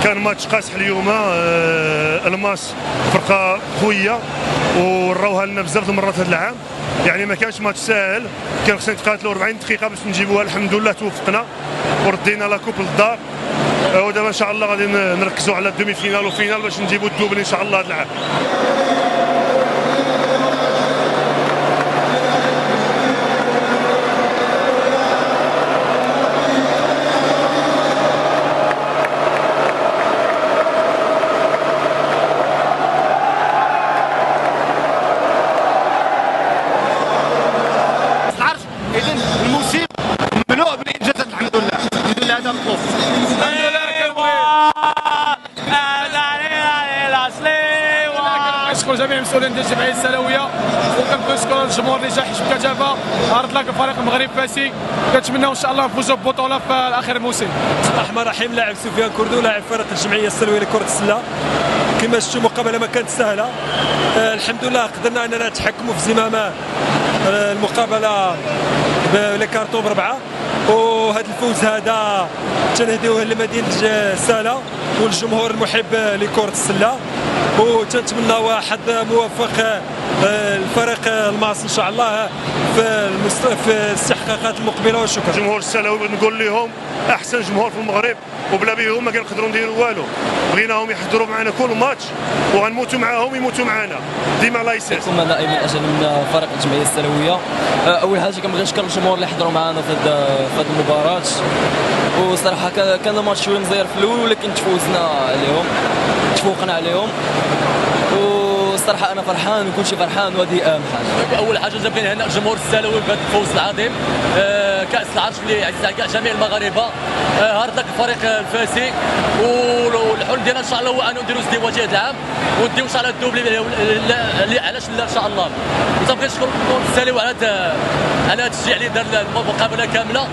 كان ماتش قاصح اليوم. الماس فرقه قويه وراوها لنا بزاف المرات هذا العام، يعني ما كانش ماتش ساهل، كان خصنا نتقاتلوا 40 دقيقه باش نجيبوها. الحمد لله توفقنا وردينا لا كوب للدار، ودابا ان شاء الله غادي نركزوا على الدومي فينال وفينال باش نجيبوا الدوبل ان شاء الله هذا العام. إذن الموسم مملوء بالإنجازات الحمد لله. الحمد لله هذا مطلوب. الحمد لله كنشكر جميع المسؤولين ديال الجمعيه السنويه، وكنشكر الجمهور اللي جا حشد بكثافه عرض لك فريق المغرب فاسي. كنتمناو ان شاء الله نفوزوا ببطوله في اخر الموسم. بسم الله الرحمن الرحيم. لاعب سفيان كردو لاعب فريق الجمعيه السنويه لكره السله. كما شفتوا مقابله ما كانت سهله، الحمد لله قدرنا اننا نتحكموا في زمام المقابله بلي كارطون بربعه، وهذا الفوز هذا تنهديوه لمدينه ساله والجمهور المحب لكره السله، وتنتمنى واحد موفق الفريق الماس ان شاء الله في الاستحقاقات المقبله. وشكرا. الجمهور السلاوي نقول لهم احسن جمهور في المغرب، وبلا بهم ما كنقدروا نديروا والو. بغيناهم يحضروا معنا كل ماتش وغنموتوا معاهم يموتوا معنا ديما لايسيس. كنا دائما من اجل من فريق الجمعيه السنويه. اول حاجه كنبغي نشكر الجمهور اللي حضروا معنا في هذه المباراه، وصراحه كان ماتش شويه مزير في الاول ولكن تفوقنا عليهم، والصراحه انا فرحان وكل شيء فرحان، وهذه اهم حاجه. اول حاجه جاب لنا هنا الجمهور السلوي بهذا الفوز العظيم، كاس العرش اللي عزيز على جميع المغاربه. هارد لك الفريق الفاسي، والحلم ديالنا ان شاء الله هو انه نديروا ازدواجيه العام ونديروا ان شاء الله الدوبلي اللي علاش لا ان شاء الله. وتبغي نشكر الجمهور السلوي على التشجيع اللي دار المقابله كامله.